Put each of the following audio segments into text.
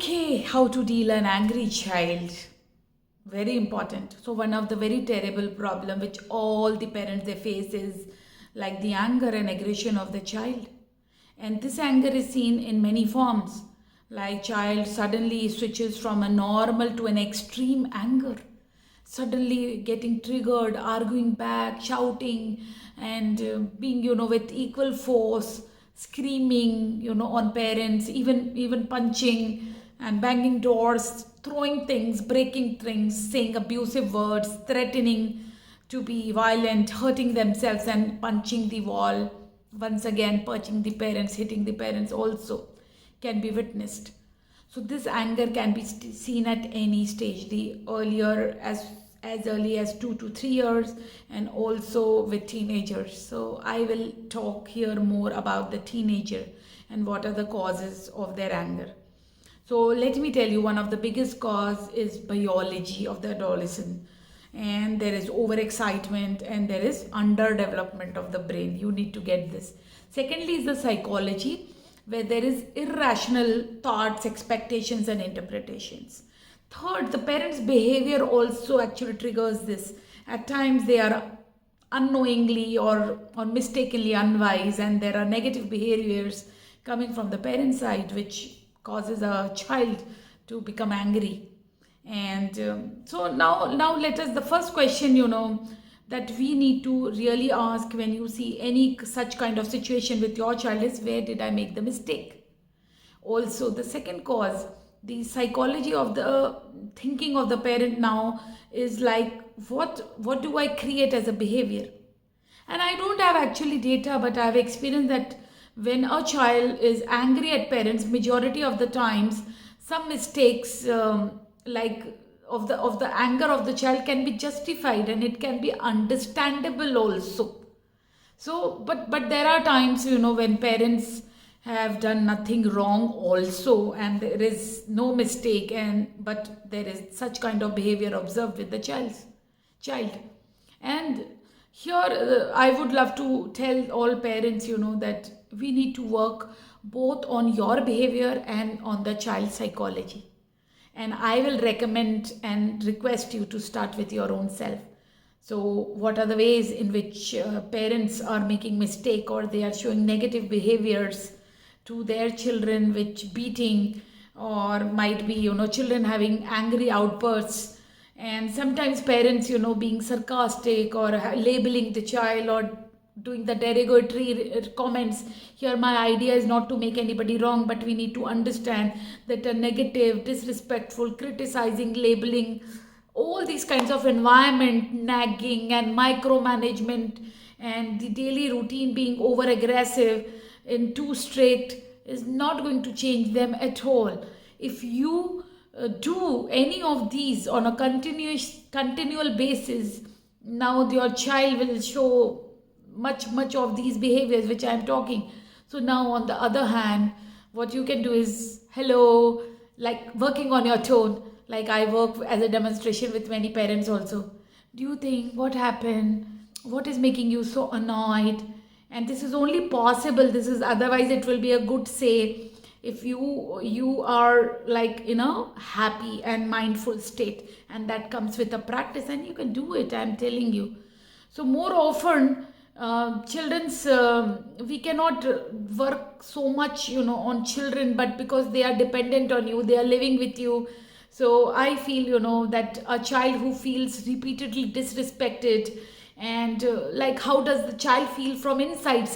Okay, how to deal an angry child. Very important. So one of the very terrible problem which all the parents they face is like the anger and aggression of the child. And this anger is seen in many forms. Like child suddenly switches from a normal to an extreme anger. Suddenly getting triggered, arguing back, shouting, and being, with equal force, screaming, on parents, even punching and banging doors, throwing things, breaking things, saying abusive words, threatening to be violent, hurting themselves and punching the wall. Once again, punching the parents, hitting the parents also can be witnessed. So this anger can be seen at any stage, the earlier as early as 2 to 3 years, and also with teenagers. So I will talk here more about the teenager and what are the causes of their anger. So let me tell you, one of the biggest cause is biology of the adolescent, and there is overexcitement and there is underdevelopment of the brain. You need to get this. Secondly is the psychology, where there is irrational thoughts, expectations and interpretations. Third, the parents' behavior also actually triggers this. At times they are unknowingly or mistakenly unwise, and there are negative behaviors coming from the parent side which causes a child to become angry. And so now let us, the first question, that we need to really ask when you see any such kind of situation with your child is, where did I make the mistake? Also, the second cause, the psychology of the thinking of the parent now is like, what do I create as a behavior? And I don't have actually data, but I have experienced that when a child is angry at parents, majority of the times, some mistakes like of the anger of the child can be justified and it can be understandable also. So, but there are times, when parents have done nothing wrong also, and there is no mistake, and but there is such kind of behavior observed with the child. And here I would love to tell all parents, that we need to work both on your behavior and on the child's psychology. And I will recommend and request you to start with your own self. So what are the ways in which parents are making mistake or they are showing negative behaviors to their children, which beating, or might be, children having angry outbursts, and sometimes parents, being sarcastic or labeling the child or doing the derogatory comments. Here my idea is not to make anybody wrong, but we need to understand that a negative, disrespectful, criticizing, labeling, all these kinds of environment, nagging and micromanagement, and the daily routine being over aggressive and too strict is not going to change them at all. If you do any of these on a continual basis, now your child will show much of these behaviors which I am talking. So now on the other hand, what you can do is, hello, like working on your tone. Like I work as a demonstration with many parents also. Do you think what happened? What is making you so annoyed? And this is only possible, this is, otherwise it will be a good say if you are like in a happy and mindful state, and that comes with a practice, and you can do it, I'm telling you. So more often children's we cannot work so much on children, but because they are dependent on you, they are living with you. So I feel that a child who feels repeatedly disrespected, and like how does the child feel from inside,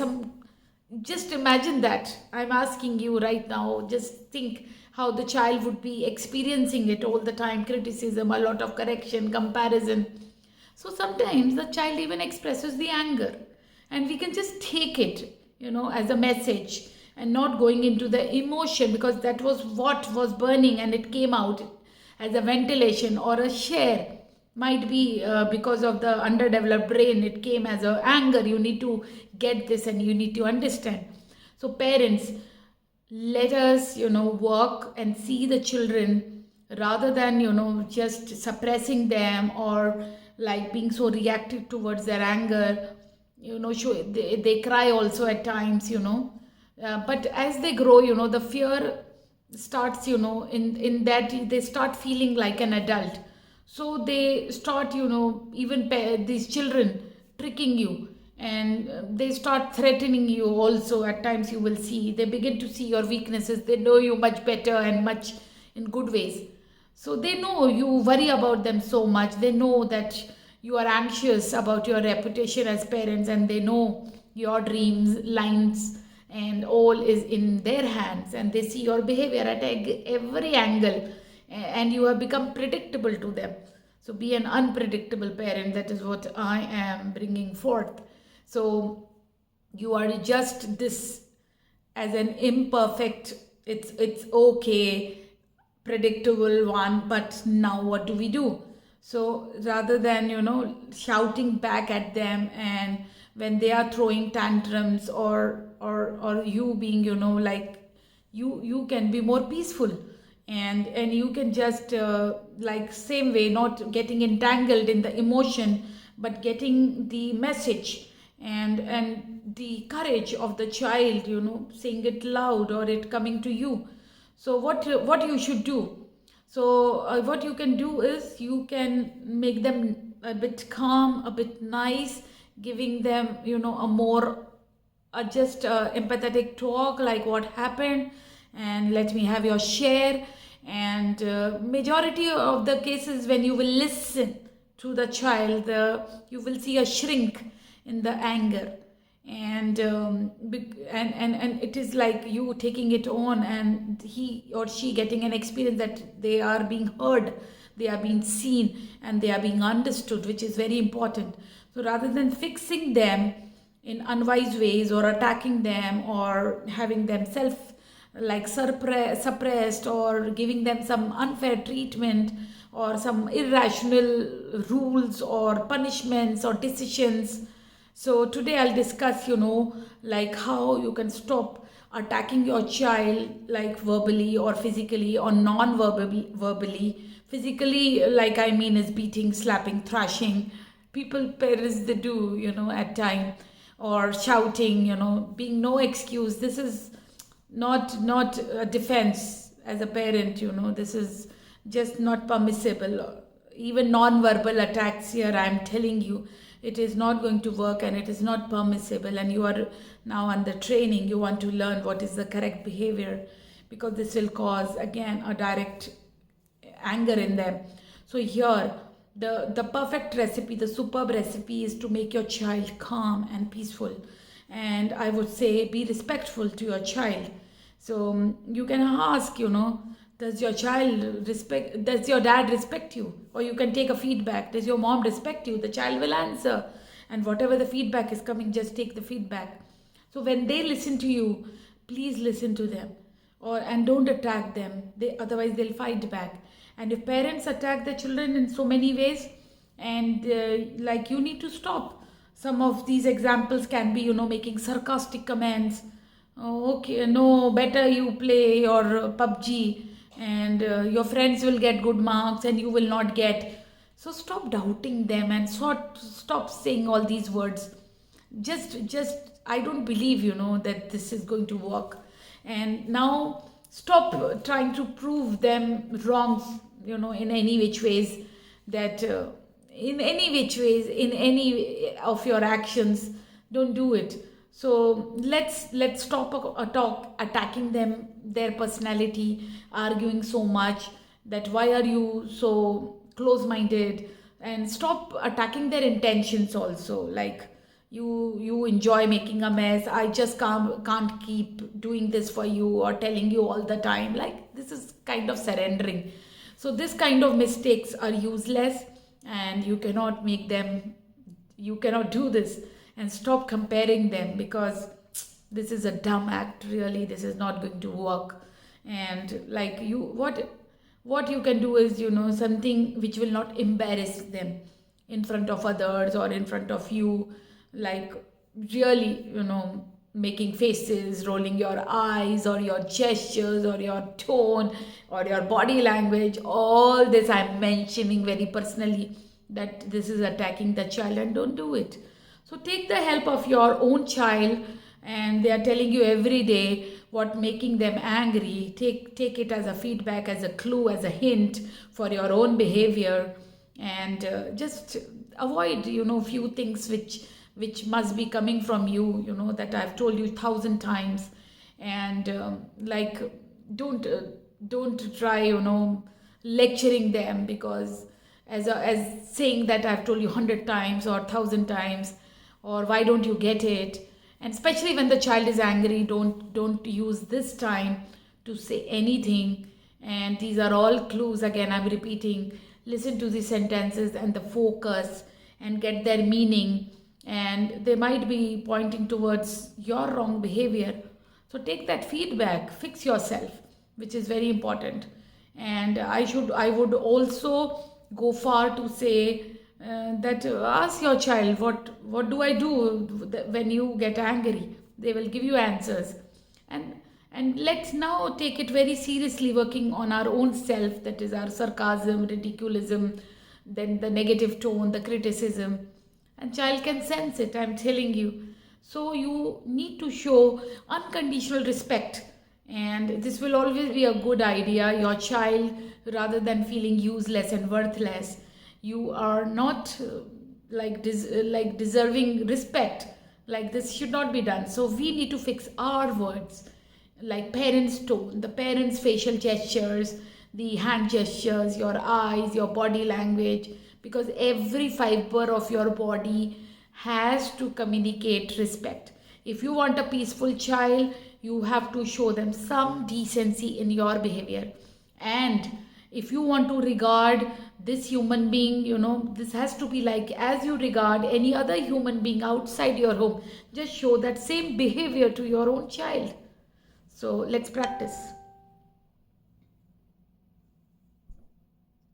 just imagine that. I'm asking you right now, just think how the child would be experiencing it all the time, criticism, a lot of correction, comparison. So sometimes the child even expresses the anger, and we can just take it, as a message, and not going into the emotion, because that was what was burning and it came out as a ventilation or a share. Might be because of the underdeveloped brain, it came as a anger. You need to get this and you need to understand. So parents, let us work and see the children, rather than just suppressing them or like being so reactive towards their anger. They cry also at times. But as they grow, the fear starts, in that they start feeling like an adult. So they start, even these children tricking you, and they start threatening you also. At times you will see they begin to see your weaknesses. They know you much better and much in good ways. So they know you worry about them so much. They know that you are anxious about your reputation as parents, and they know your dreams, lines, and all is in their hands. And they see your behavior at every angle, and you have become predictable to them. So be an unpredictable parent. That is what I am bringing forth. So you are just this as an imperfect, it's okay, predictable one. But now what do we do? So rather than shouting back at them, and when they are throwing tantrums, or you being like, you can be more peaceful, and you can just like same way, not getting entangled in the emotion, but getting the message, and the courage of the child, saying it loud or it coming to you. So what you should do? So what you can do is you can make them a bit calm, a bit nice, giving them a more just empathetic talk, like what happened, and let me have your share. And majority of the cases, when you will listen to the child, you will see a shrink in the anger. And and it is like you taking it on, and he or she getting an experience that they are being heard, they are being seen, and they are being understood, which is very important. So rather than fixing them in unwise ways, or attacking them, or having them self like suppressed, or giving them some unfair treatment, or some irrational rules or punishments or decisions. So today I'll discuss, like how you can stop attacking your child, like verbally or physically, or non-verbally. Physically, like I mean, is beating, slapping, thrashing. Parents, they do, at time, or shouting, being no excuse. This is not a defense as a parent. This is just not permissible. Even non-verbal attacks here, I'm telling you, it is not going to work, and it is not permissible. And you are now under training. You want to learn what is the correct behavior, because this will cause again a direct anger in them. So here, the perfect recipe, the superb recipe, is to make your child calm and peaceful. And I would say be respectful to your child. So you can ask, does your does your dad respect you? Or you can take a feedback, does your mom respect you? The child will answer. And whatever the feedback is coming, just take the feedback. So when they listen to you, please listen to them, and don't attack them. Otherwise they'll fight back. And if parents attack their children in so many ways, and like, you need to stop. Some of these examples can be, making sarcastic comments. Oh, okay, no, better you play your PUBG, and your friends will get good marks and you will not get. So stop doubting them, and stop saying all these words. Just I don't believe, that this is going to work. And now stop trying to prove them wrong, in any which ways, that in any which ways, in any of your actions, don't do it. So let's stop attacking them, their personality, arguing so much, that why are you so close-minded, and stop attacking their intentions also. Like, you enjoy making a mess, I just can't keep doing this for you, or telling you all the time. Like, this is kind of surrendering. So this kind of mistakes are useless, and you cannot do this. And stop comparing them, because this is a dumb act, really. This is not going to work. And like, what you can do is, something which will not embarrass them in front of others, or in front of you. Like, really, making faces, rolling your eyes, or your gestures, or your tone, or your body language. All this I'm mentioning very personally, that this is attacking the child, and don't do it. So take the help of your own child, and they are telling you every day what making them angry. Take it as a feedback, as a clue, as a hint for your own behavior, and just avoid, few things which must be coming from you, that I've told you 1,000 times. And like, don't try, lecturing them, because as saying that I've told you 100 times or 1,000 times, or why don't you get it. And especially when the child is angry, don't use this time to say anything. And these are all clues. Again, I'm repeating, listen to the sentences and the focus and get their meaning, and they might be pointing towards your wrong behavior. So take that feedback, fix yourself, which is very important. And I would also go far to say that ask your child, what do I do when you get angry? They will give you answers. And let's now take it very seriously, working on our own self, that is our sarcasm, ridiculism, then the negative tone, the criticism. And child can sense it, I'm telling you. So you need to show unconditional respect, and this will always be a good idea. Your child, rather than feeling useless and worthless, you are not like deserving respect. Like, this should not be done. So we need to fix our words, like parents' tone, the parents' facial gestures, the hand gestures, your eyes, your body language, because every fiber of your body has to communicate respect. If you want a peaceful child, you have to show them some decency in your behavior. And if you want to regard this human being, this has to be like as you regard any other human being outside your home. Just show that same behavior to your own child. So let's practice.